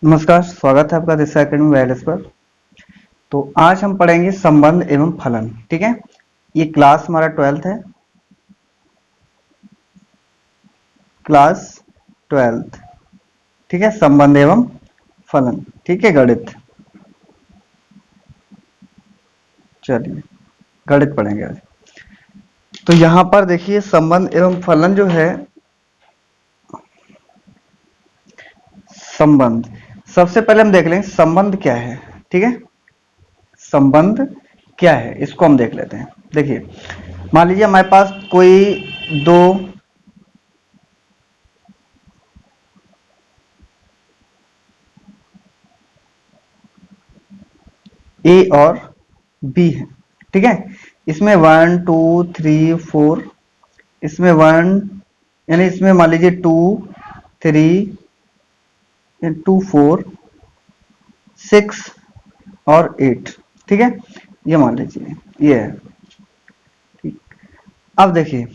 नमस्कार, स्वागत है आपका दिशा एकेडमी वायरलेस पर। तो आज हम पढ़ेंगे संबंध एवं फलन। ठीक है, ये क्लास हमारा 12th है, क्लास 12th। ठीक है, संबंध एवं फलन। ठीक है, गणित। चलिए गणित पढ़ेंगे आज। तो यहाँ पर देखिए संबंध एवं फलन जो है, संबंध सबसे पहले हम देख लेंगे संबंध क्या है। ठीक है, संबंध क्या है इसको हम देख लेते हैं। देखिए, मान लीजिए हमारे पास कोई दो ए और बी है। ठीक है, इसमें 1 2 3 4, इसमें 1 यानी इसमें मान लीजिए 2 3 2 4 6 और 8। ठीक है, ये मान लीजिए ये है। ठीक, अब देखिए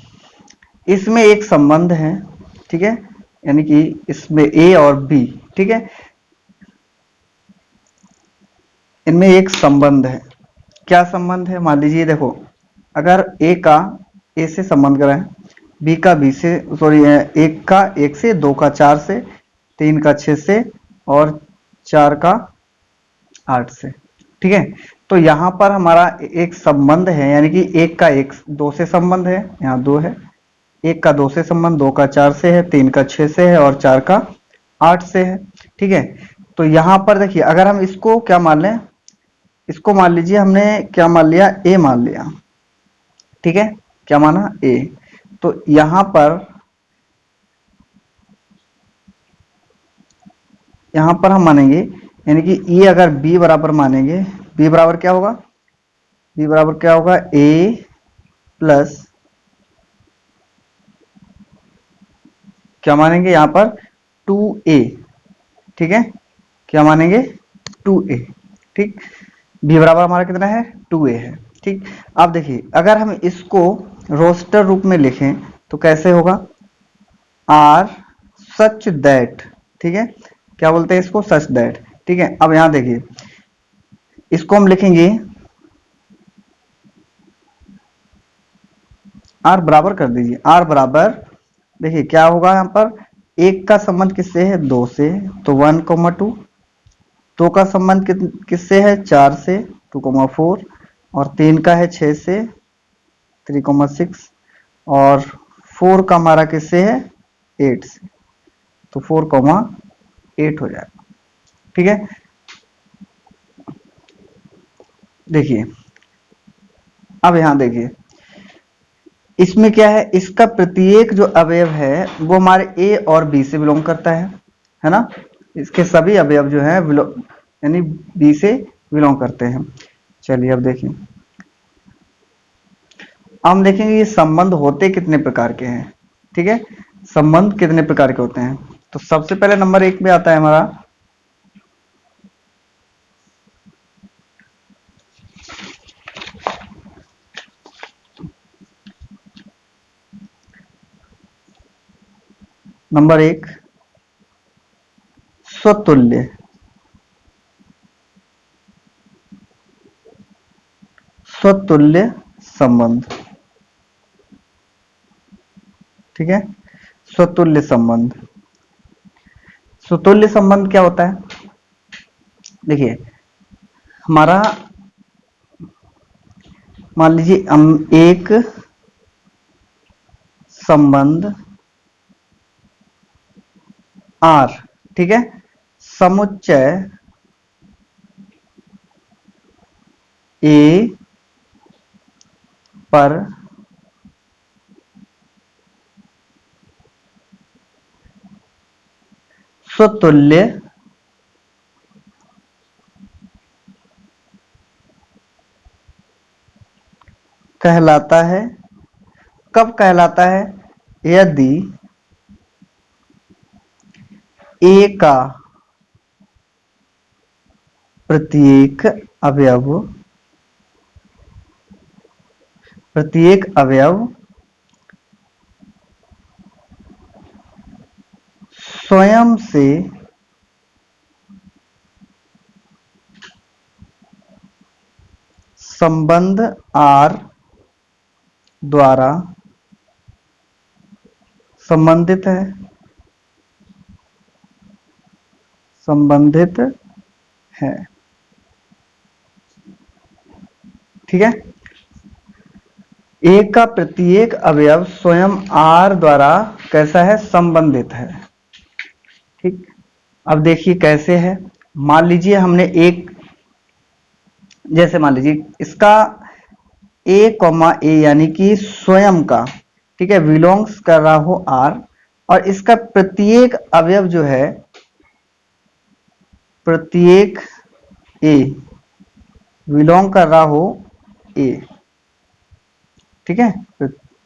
इसमें एक संबंध है। ठीक है, यानी कि इसमें ए और बी, ठीक है, इनमें एक संबंध है। क्या संबंध है? मान लीजिए देखो, अगर ए का ए से संबंध कराएं, बी का बी से, सॉरी, एक का एक से, दो का चार से, तीन का छह से और चार का आठ से। ठीक है, तो यहाँ पर हमारा एक संबंध है, यानी कि एक का एक दो से संबंध है, यहाँ दो है, एक का दो से संबंध, दो का चार से है, तीन का छह से है और चार का आठ से है। ठीक है, तो यहाँ पर देखिए अगर हम इसको क्या मान लें, इसको मान लीजिए हमने क्या मान लिया, ए मान लिया। ठीक है, क्या माना, ए। तो यहां पर हम मानेंगे, यानी कि ये अगर बी बराबर मानेंगे, बी बराबर क्या होगा, बी बराबर क्या होगा, ए प्लस क्या मानेंगे यहां पर, 2a। ठीक है, क्या मानेंगे, 2a। ठीक, बी बराबर हमारा कितना है, 2a है। ठीक, अब देखिए अगर हम इसको रोस्टर रूप में लिखें तो कैसे होगा, आर सच दैट। ठीक है, क्या बोलते हैं इसको, सच दैट। ठीक है, अब यहां देखिए इसको हम लिखेंगे, आर बराबर कर दीजिए, आर बराबर, देखिए क्या होगा यहाँ पर, एक का संबंध किससे है, दो से, तो 1,2। दो का संबंध किससे है, चार से, 2,4। और तीन का है छह से, 3,6। और फोर का हमारा किससे है, 8 से, तो 4,8 हो जाएगा। ठीक है, देखिए अब यहां देखिए इसमें क्या है, इसका प्रत्येक जो अवयव है वो हमारे ए और बी से बिलोंग करता है ना। इसके सभी अवयव जो है यानी बी से बिलोंग करते हैं। चलिए अब देखिए, हम देखेंगे ये संबंध होते कितने प्रकार के हैं। ठीक है, संबंध कितने प्रकार के होते हैं, तो सबसे पहले नंबर एक में आता है हमारा नंबर एक, स्वतुल्य। स्वतुल्य संबंध। ठीक है, स्वतुल्य संबंध। स्वतुल्य संबंध क्या होता है, देखिए हमारा मान लीजिए हम एक संबंध आर, ठीक है, समुच्चय ए पर स्वतुल्य कहलाता है। कब कहलाता है, यदि ए का प्रत्येक अवयव, प्रत्येक अवयव स्वयं से संबंध R द्वारा संबंधित है, संबंधित है। ठीक है, ए का प्रत्येक अवयव स्वयं R द्वारा कैसा है, संबंधित है। ठीक, अब देखिए कैसे है। मान लीजिए हमने एक, जैसे मान लीजिए इसका ए कॉमा ए यानी कि स्वयं का, ठीक है, बिलोंग्स कर रहा हो R, और इसका प्रत्येक अवयव जो है, प्रत्येक ए बिलोंग कर रहा हो ए। ठीक है,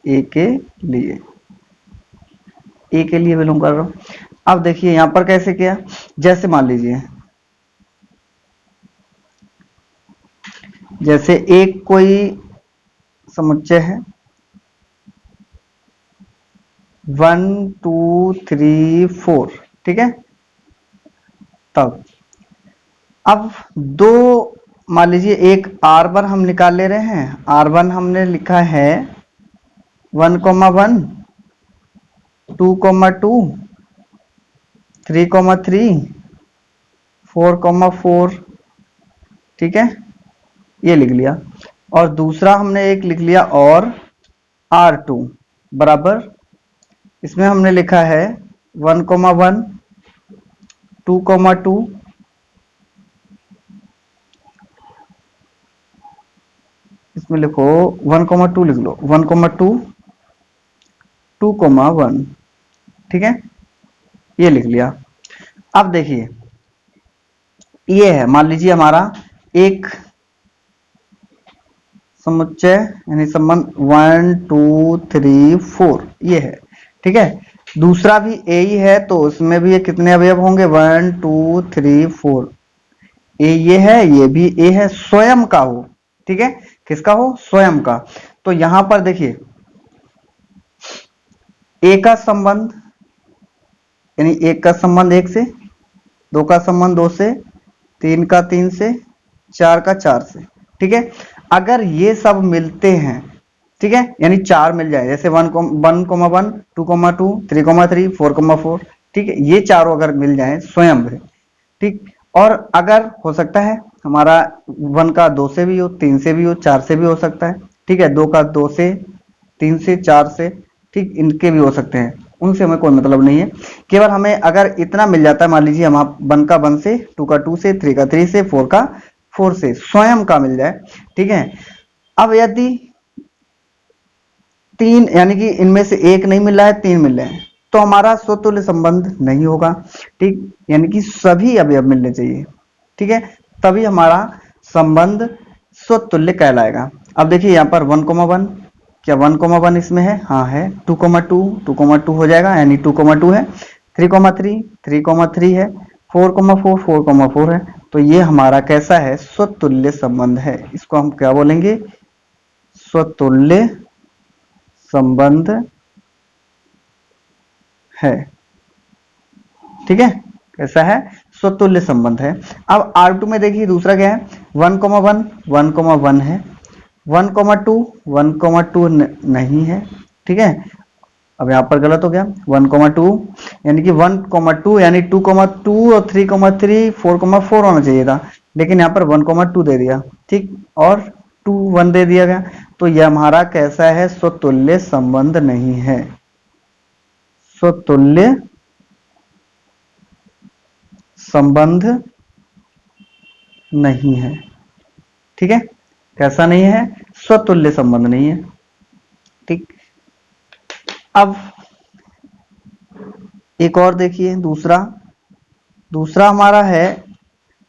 ए के लिए, ए के लिए बिलोंग कर रहा हूं। अब देखिए यहां पर कैसे किया, जैसे मान लीजिए जैसे एक कोई समुच्चय है 1 2 3 4, ठीक है। तब अब दो, मान लीजिए एक R1 हम निकाल ले रहे हैं। R1 हमने लिखा है 1,1 2,2 3,3 4,4, ठीक है, ये लिख लिया। और दूसरा हमने एक लिख लिया और R2 बराबर, इसमें हमने लिखा है 1,1 2,2 इसमें लिखो 1,2 लिख लो, 1,2 2,1, ठीक है, ये लिख लिया। अब देखिए ये है, मान लीजिए हमारा एक समुच्चय यानी संबंध 1 2 3 4 ये है, ठीक है। दूसरा भी ए ही है, तो उसमें भी ये कितने अवयव होंगे, 1 2 3 4। ए ये है, ये भी ए है, स्वयं का हो, ठीक है, किसका हो, स्वयं का। तो यहां पर देखिए ए का संबंध यानी एक का संबंध एक से, दो का संबंध दो से, तीन का तीन से, चार का चार से, ठीक है। अगर ये सब मिलते हैं, ठीक है, यानी चार मिल जाए, जैसे 1,1 2,2 3,3 4,4, ठीक है, ये चारों अगर मिल जाए स्वयं में, ठीक। और अगर हो सकता है हमारा 1 का 2 से भी हो, 3 से भी हो, 4 से भी हो सकता है, ठीक है, 2 का 2 से, 3 से, 4 से, ठीक, इनके भी हो सकते हैं, उनसे हमें कोई मतलब नहीं है। केवल हमें अगर इतना मिल जाता है, मान लीजिए हम 1 का 1 से, 2 का 2 से, 3 का 3 से, 4 का 4 से, स्वयं का मिल जाए, ठीक है। अब यदि तीन यानी कि इनमें से एक नहीं मिल रहा है, तीन मिल रहे हैं, तो हमारा स्वतुल्य संबंध नहीं होगा, ठीक, यानी कि सभी अवयव मिलने चाहिए, ठीक है, तभी हमारा संबंध स्वतुल्य कहलाएगा। अब देखिए यहाँ पर 1,1, क्या 1,1 इसमें है, हाँ है, 2,2 2,2 हो जाएगा, यानी 2,2 है, 3,3 3,3 है, 4,4 4,4 है। तो ये हमारा कैसा है, स्वतुल्य संबंध है। इसको हम क्या बोलेंगे, स्वतुल्य संबंध है, ठीक है, कैसा है, स्वतुल्य संबंध है। अब R2 में देखिए दूसरा क्या है, 1,1 1,1 है, 1,2 1,2 नहीं है, ठीक है। अब यहाँ पर गलत हो गया, 1,2 यानी कि 1,2 यानी 2,2 और 3,3 4,4 होना चाहिए था, लेकिन यहाँ पर 1,2 दे दिया, ठीक, और 2 1 दे दिया गया। तो यह हमारा कैसा है, स्वतुल्य संबंध नहीं है, स्वतुल्य संबंध नहीं है, ठीक है, कैसा नहीं है, स्वतुल्य संबंध नहीं है, ठीक। अब एक और देखिए, दूसरा दूसरा हमारा है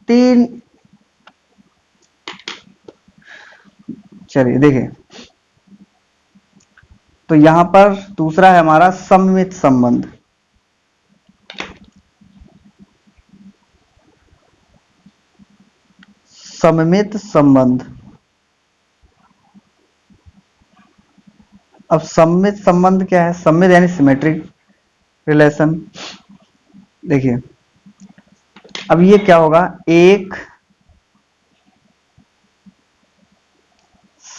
तीन, चलिए देखिए, तो यहां पर दूसरा है हमारा सममित संबंध। सममित संबंध, अब सममित संबंध क्या है, सममित यानी सिमेट्रिक रिलेशन। देखिए अब ये क्या होगा, एक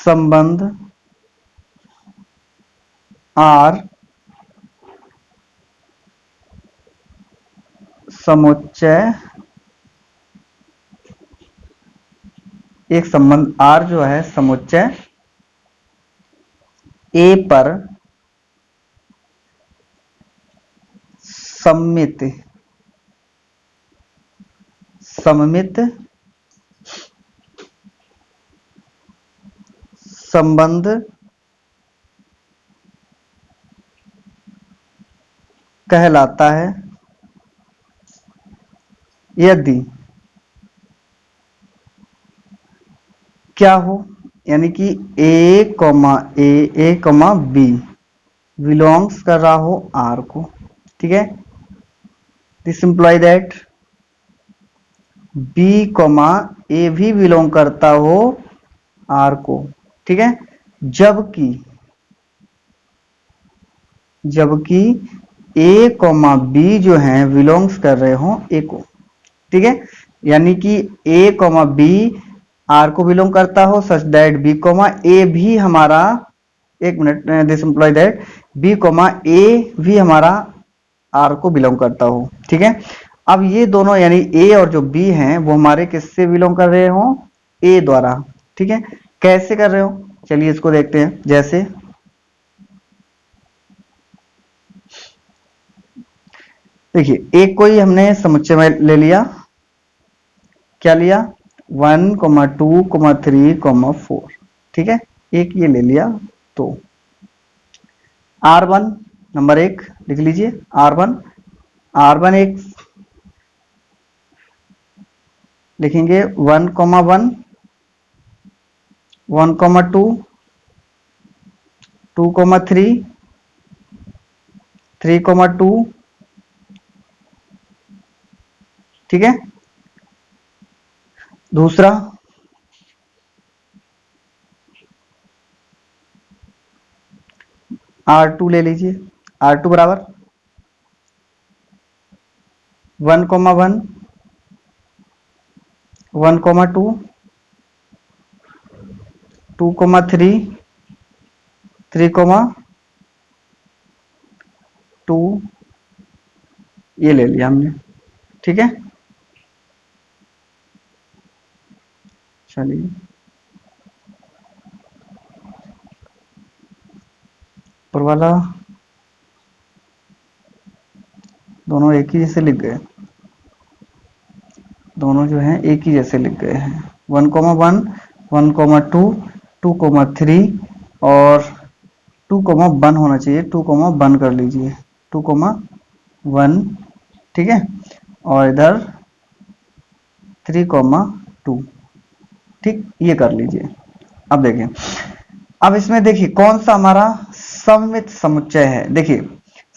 संबंध आर समुच्चय, एक संबंध आर जो है समुच्चय ए पर सममित संबंध कहलाता है यदि क्या हो, यानी कि ए कॉमा बी बिलोंग्स कर रहा हो आर को। ठीक है, this imply that b comma a भी बिलोंग करता हो आर को। ठीक है, जबकि ए कॉमा बी जो है बिलोंग्स कर रहे हो ए को। ठीक है, यानी कि ए कॉमा बी आर को बिलोंग करता हो such that b comma a भी हमारा, एक minute, this imply that b comma a भी हमारा आर को बिलोंग करता हो। ठीक है, अब ये दोनों यानी ए और जो बी हैं वो हमारे किससे बिलोंग कर रहे हो, ए द्वारा। ठीक है, कैसे कर रहे हो, चलिए इसको देखते हैं। जैसे देखिए, एक कोई हमने समुच्चय में ले लिया, क्या लिया, 1,2,3,4। ठीक है, एक ये ले लिया। तो R1 नंबर 1 लिख लीजिए, R1 एक लिखेंगे 1,1, 1,2, 2,3, 3,2। ठीक है, दूसरा R2 ले लीजिए, R2 बराबर 1,1, 1,2, 2,3, 3,2 ये ले लिया हमने। ठीक है, चलिए ऊपर वाला दोनों एक ही जैसे लिख गए, दोनों जो हैं एक ही जैसे लिख गए हैं। 1,1, 1,2, 2,3 और 2,1 होना चाहिए, 2,1 कर लीजिए, 2,1। ठीक है, और इधर 3,2। ठीक, ये कर लीजिए। अब देखिए, अब इसमें देखिए कौन सा हमारा सममित समुच्चय है। देखिए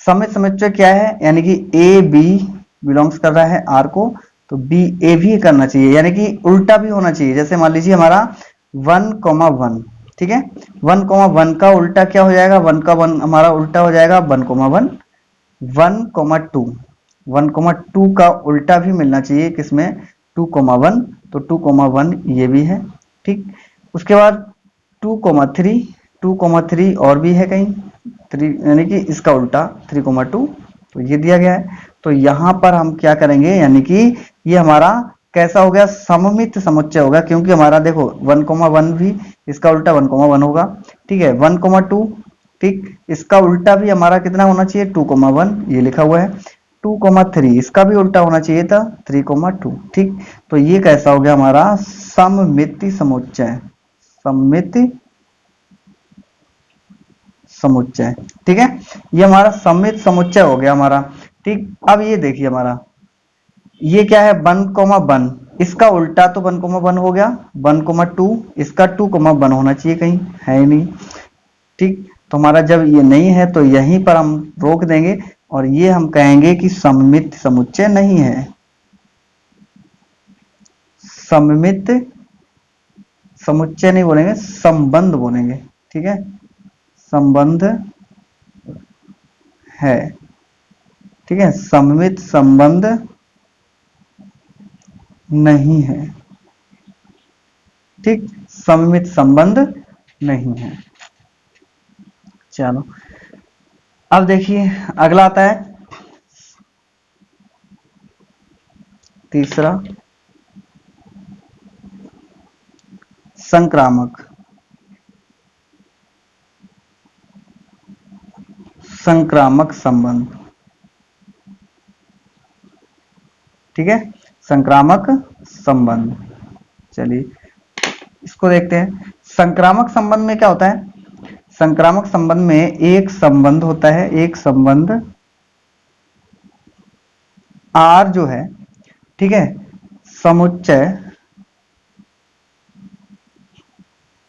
सममित समुच्चय क्या है, यानी कि ए बी बिलोंग्स कर रहा है आर को, तो बी ए भी करना चाहिए, यानी कि उल्टा भी होना चाहिए। जैसे मान लीजिए हमारा 1,1। ठीक है, 1,1 का उल्टा क्या हो जाएगा, 1 का 1 हमारा उल्टा हो जाएगा 1,1। 1,2, 1,2 का उल्टा भी मिलना चाहिए किसमें, 2,1, तो 2,1 ये भी है। ठीक, उसके बाद 2,3, 2,3 और भी है कहीं 3, यानी कि इसका उल्टा 3,2, तो ये दिया गया है। तो यहां पर हम क्या करेंगे, यानी कि ये हमारा कैसा हो गया, सममित समुच्चय होगा, क्योंकि हमारा देखो 1,1 भी इसका उल्टा 1,1 होगा। ठीक है, 1,2, ठीक, इसका उल्टा भी हमारा कितना होना चाहिए, 2,1, ये लिखा हुआ है। 2,3 इसका भी उल्टा होना चाहिए था 3,2। ठीक, तो ये कैसा हो गया हमारा सममिति समुच्चय, सममिति समुच्चय। ठीक है, ये हमारा सममित समुच्चय हो गया हमारा। ठीक, अब ये देखिए हमारा ये क्या है, 1,1, इसका उल्टा तो 1,1 हो गया, 1,2 इसका 2,1 होना चाहिए, कहीं है ही नहीं। ठीक, तो हमारा जब ये नहीं है तो यहीं पर हम रोक देंगे और ये हम कहेंगे कि सममित समुच्चय नहीं है, सममित समुच्चय नहीं बोलेंगे, संबंध बोलेंगे। ठीक है, संबंध है। ठीक है, सममित संबंध नहीं है। ठीक, सममित संबंध नहीं है। चलो अब देखिए अगला आता है तीसरा, संक्रामक। संक्रामक संबंध, ठीक है, संक्रामक संबंध। चलिए इसको देखते हैं। संक्रामक संबंध में क्या होता है? संक्रामक संबंध में एक संबंध होता है, एक संबंध आर जो है, ठीक है, समुच्चय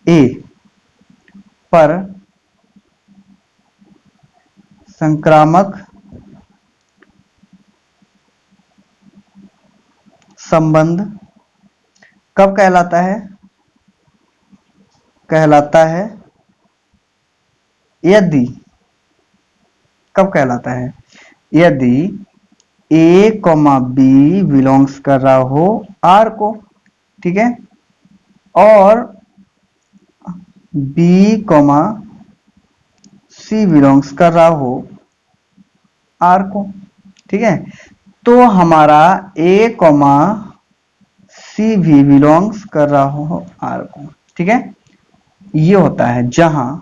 ए पर संक्रामक संबंध कब कहलाता है? कहलाता है यदि, कब कहलाता है? यदि ए कॉमा बी बिलोंग्स कर रहा हो आर को, ठीक है, और बी कॉमा सी बिलोंग्स कर रहा हो आर को, ठीक है, तो हमारा ए कॉमा सी भी बिलोंग्स कर रहा हो आर को, ठीक है। ये होता है जहां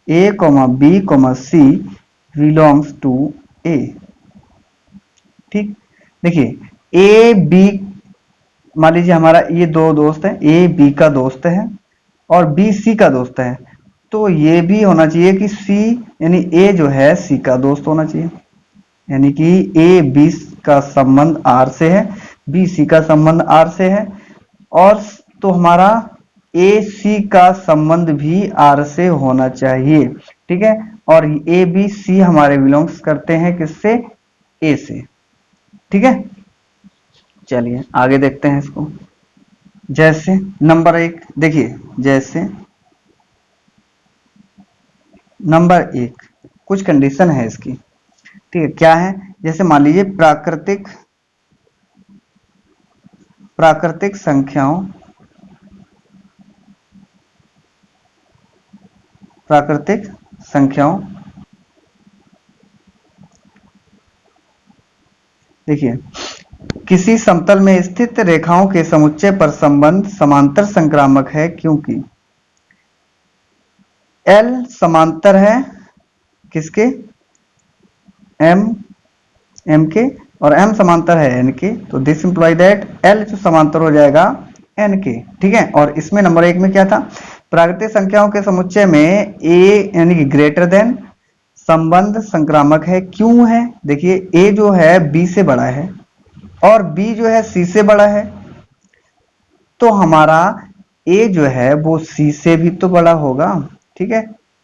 a comma b comma c belongs to A, ठीक। देखिए ए बी, मान लीजिए हमारा ये दो दोस्त है, ए बी का दोस्त है और बी सी का दोस्त है, तो ये भी होना चाहिए कि सी यानी ए जो है सी का दोस्त होना चाहिए, यानी कि ए बी का संबंध आर से है, बी सी का संबंध आर से है, और तो हमारा ए सी का संबंध भी आर से होना चाहिए, ठीक है। और ए बी सी हमारे बिलोंग्स करते हैं किससे? ए से, ठीक है। चलिए आगे देखते हैं इसको। जैसे नंबर एक देखिए, जैसे नंबर एक कुछ कंडीशन है इसकी, ठीक है, क्या है? जैसे मान लीजिए प्राकृतिक प्राकृतिक संख्याओं, प्राकृतिक संख्याओं, देखिए किसी समतल में स्थित रेखाओं के समुच्चय पर संबंध समांतर संक्रामक है क्योंकि L समांतर है किसके? M के, और M समांतर है N के, तो दिस इंप्लाई दैट L जो समांतर हो जाएगा N के, ठीक है। और इसमें नंबर एक में क्या था? प्राकृतिक संख्याओं के समुच्चय में A यानी कि ग्रेटर देन संबंध संक्रामक है। क्यों है? देखिए A जो है B से बड़ा है और B जो है C से बड़ा है, तो हमारा A जो है वो C से भी तो बड़ा होगा, ठीक है,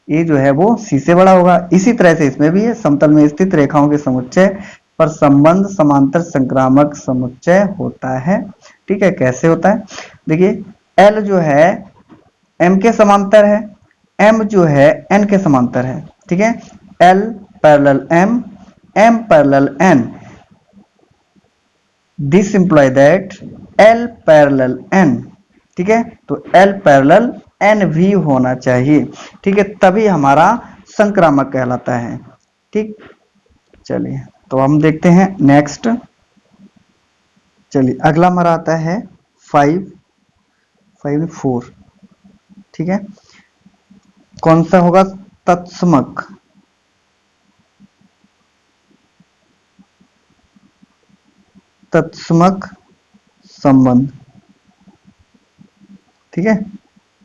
A जो है वो C से बड़ा होगा। इसी तरह से इसमें भी है, समतल में स्थित रेखाओं के समुच्चय पर संबंध समांतर संक्रामक समुच्चय होता है, ठीक है। कैसे होता है? देखिए L जो है M के समांतर है, M जो है N के समांतर है, ठीक है। L parallel M, M parallel N, this imply that L parallel N, ठीक है। तो L पैरेलल N भी होना चाहिए, ठीक है, तभी हमारा संक्रामक कहलाता है, ठीक। चलिए तो हम देखते हैं नेक्स्ट। चलिए अगला हमारा आता है 4, ठीक है। कौन सा होगा? तत्समक, तत्समक संबंध, ठीक है,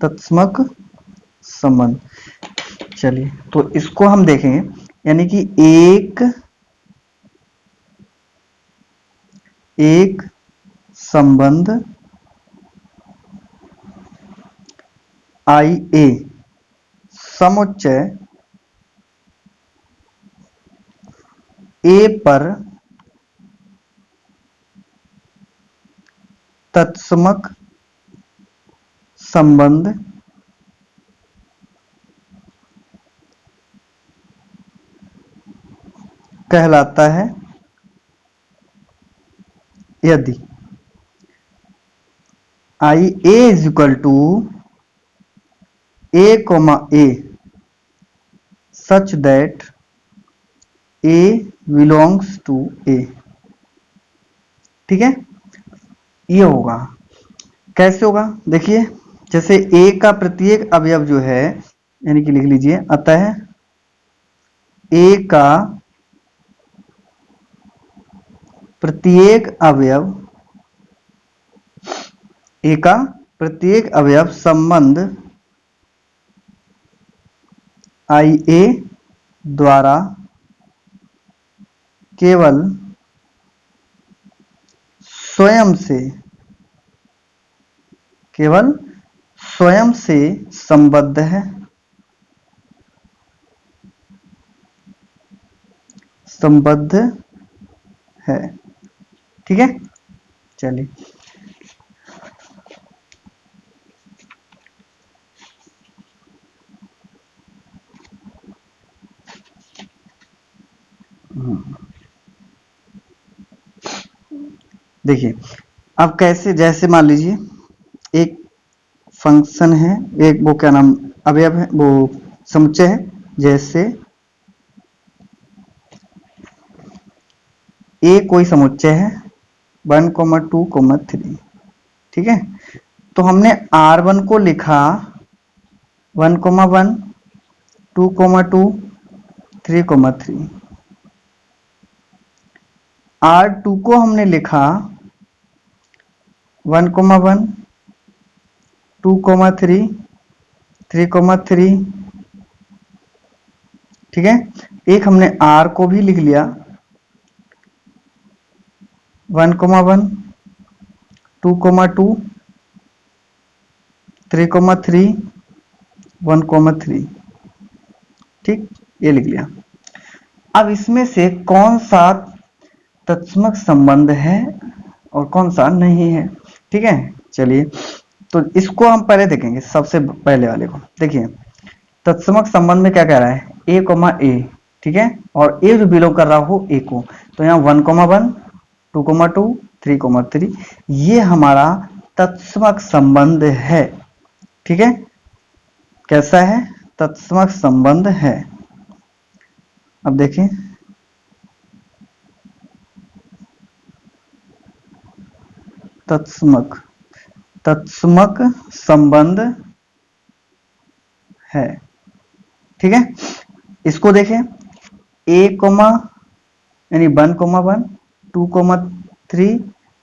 तत्समक संबंध। चलिए तो इसको हम देखेंगे, यानी कि एक संबंध आई ए समुच्चय ए पर तत्समक संबंध कहलाता है यदि I A is equal to a comma a such that a belongs to A. ठीक है, ये होगा। कैसे होगा देखिए, जैसे ए का प्रत्येक अवयव जो है, यानी कि लिख लीजिए, अतः ए का प्रत्येक अवयव, ए का प्रत्येक अवयव संबंध आई ए द्वारा केवल स्वयं से, केवल स्वयं से संबद्ध है, संबद्ध है। ठीक है, चलिए देखिए, अब कैसे, जैसे मान लीजिए एक फंक्शन है, एक वो क्या नाम अवयव है, वो समुच्चय है, जैसे ए कोई समुच्चय है 1,2,3। ठीक है, तो हमने R1 को लिखा 1,1, 2,2, 3,3। R2 को हमने लिखा 1,1, 2,3, 3,3। ठीक है, एक हमने R को भी लिख लिया 1,1, 2,2, 3,3, 1,3। ठीक, ये लिख लिया। अब इसमें से कौन सा तत्समक संबंध है और कौन सा नहीं है? ठीक है, चलिए तो इसको हम पहले देखेंगे। सबसे पहले वाले को देखिए, तत्समक संबंध में क्या कह रहा है, ए कोमा ए। ठीक है, और ए जो बिलोंग कर रहा हो ए को, तो यहाँ 1,1, 2,2, 3,3 ये हमारा तत्समक संबंध है। ठीक है, कैसा है, तत्समक संबंध है। अब देखिए, तत्समक, तत्समक संबंध है। ठीक है, इसको देखें, ए कोमा यानी 1,1, 2,3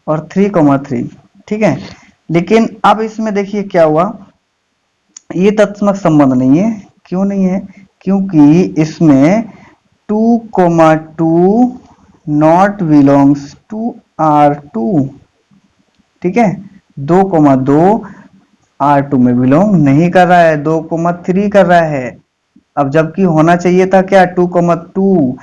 और 3,3। ठीक है, लेकिन अब इसमें देखिए क्या हुआ, ये तत्समक संबंध नहीं है। क्यों नहीं है? क्योंकि इसमें 2,2 नॉट बिलोंग्स टू R2। ठीक है, 2,2 R2 में बिलोंग नहीं कर रहा है, 2,3 कर रहा है। अब जबकि होना चाहिए था क्या, 2,2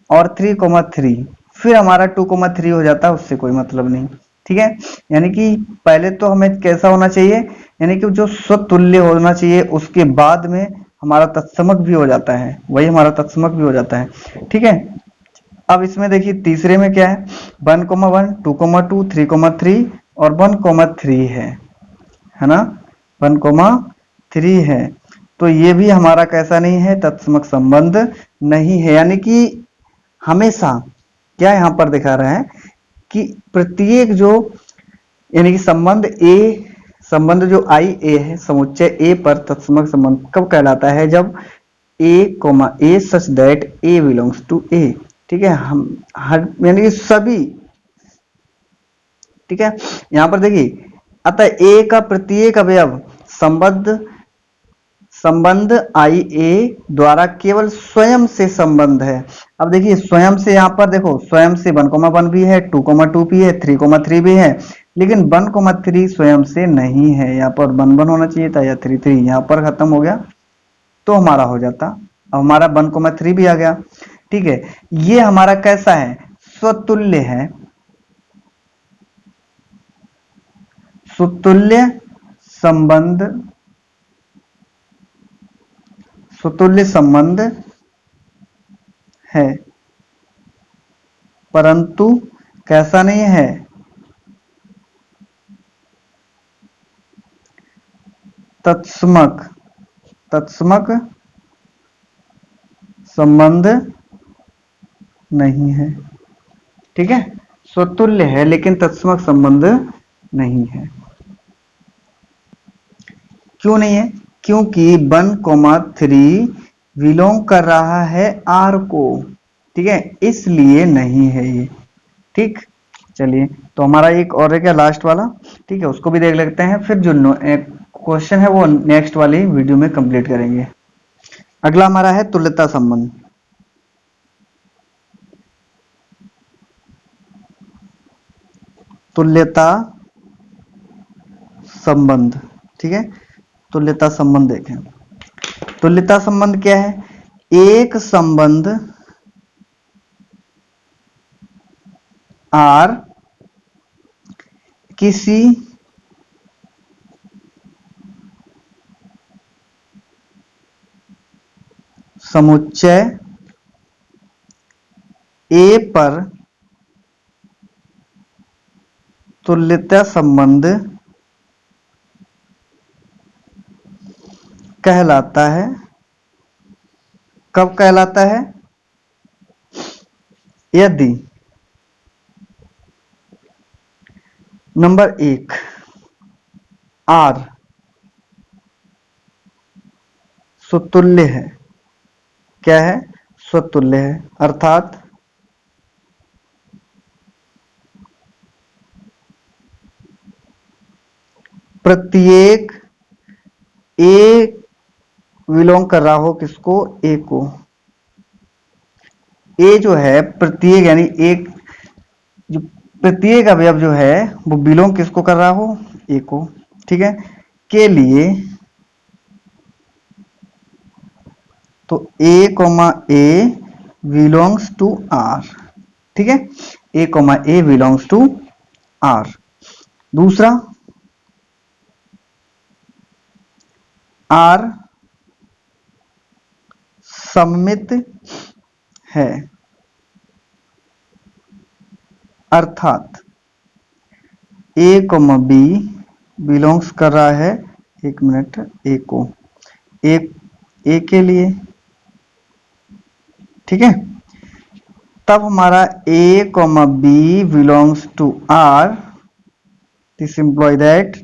और 3,3, फिर हमारा 2,3 हो जाता, उससे कोई मतलब नहीं। ठीक है, यानी कि पहले तो हमें कैसा होना चाहिए, यानी कि जो स्वतुल्य होना चाहिए, उसके बाद में हमारा तत्समक भी हो जाता है, वही हमारा तत्समक भी हो जाता है। ठीक है, अब इसमें देखिए तीसरे में क्या है, 1,1, 2,2, 3,3 और 1,3 है ना, 1,3 है। तो ये भी हमारा कैसा नहीं है, तत्समक संबंध नहीं है। यानी कि हमेशा क्या यहां पर दिखा रहा है कि प्रत्येक जो, यानी कि संबंध ए, संबंध जो आई ए है, समुच्चय ए पर तत्समक संबंध कब कहलाता है, जब a such that a belongs to A. ठीक है, हम हर, यानी कि सभी। ठीक है, यहां पर देखिए, अतः ए का प्रत्येक अवयव संबद्ध, संबंध आई ए द्वारा केवल स्वयं से संबंध है। अब देखिए स्वयं से, यहां पर देखो स्वयं से 1,1 भी है, 2,2 भी है, 3,3 भी है, लेकिन 1,3 स्वयं से नहीं है। यहाँ पर 1,1 होना चाहिए था या 3,3, यहाँ पर खत्म हो गया तो हमारा हो जाता। अब हमारा 1,3 भी आ गया। ठीक है, ये हमारा कैसा है, स्वतुल्य है, स्वतुल्य संबंध, स्वतुल्य संबंध है, परंतु कैसा नहीं है, तत्समक तत्समक संबंध नहीं है। ठीक है, स्वतुल्य है लेकिन तत्समक संबंध नहीं है। क्यों नहीं है? क्योंकि 1,3 बिलोंग कर रहा है आर को। ठीक है, इसलिए नहीं है ये। ठीक, चलिए तो हमारा एक और है क्या, लास्ट वाला। ठीक है, उसको भी देख लेते हैं, फिर जो क्वेश्चन है वो नेक्स्ट वाली वीडियो में कंप्लीट करेंगे। अगला हमारा है तुल्यता संबंध। तुल्यता संबंध, ठीक है, तुल्यता संबंध देखें। तुल्यता संबंध क्या है? एक संबंध आर किसी समुच्चय ए पर तुल्यता संबंध कहलाता है। कब कहलाता है? यदि नंबर 1 आर स्वतुल्य है। क्या है? स्वतुल्य है, अर्थात प्रत्येक ए बिलोंग कर रहा हो किसको? ए को। ए जो है प्रत्येक, यानी एक जो प्रत्येक अवयव जो है वो बिलोंग किसको कर रहा हो? ए को। ठीक है, के लिए तो a comma a belongs to R. ठीक है, a comma a belongs to R. दूसरा, आर सममित है, अर्थात ए कोमा बी बिलोंग्स कर रहा है, एक मिनट, ए को, ए के लिए। ठीक है, तब हमारा a comma b belongs to R, this employee that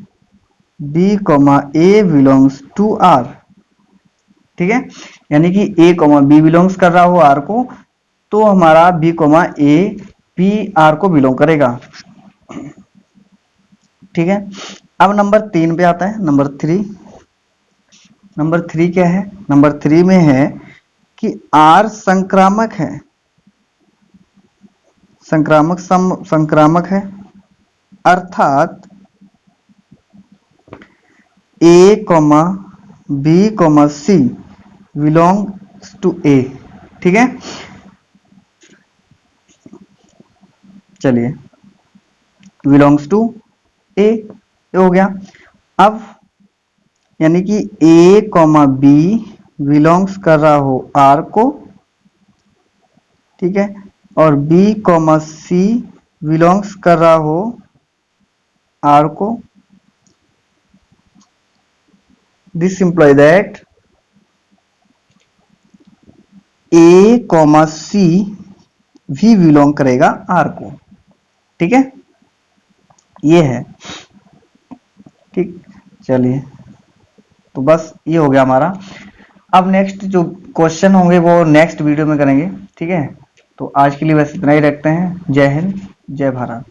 b comma a belongs to R. ठीक है, यानी कि ए कोमा बी बिलोंग्स कर रहा हो आर को, तो हमारा b comma a P R को बिलोंग करेगा। ठीक है, अब नंबर 3 पे आता है, नंबर 3। नंबर 3 क्या है? नंबर 3 में है कि आर संक्रामक है। संक्रामक है, अर्थात a comma b comma c belongs to A. ठीक है, चलिए, बिलोंग्स टू ए हो गया। अब यानी कि ए कोमा बी बिलोंग्स कर रहा हो आर को, ठीक है, और बी कोमा सी बिलोंग्स कर रहा हो आर को, this employee that a comma c भी बिलोंग करेगा आर को। ठीक है, ये है। ठीक, चलिए, तो बस ये हो गया हमारा। अब नेक्स्ट जो क्वेश्चन होंगे वो नेक्स्ट वीडियो में करेंगे। ठीक है, तो आज के लिए बस इतना ही रखते हैं। जय हिंद, जय भारत।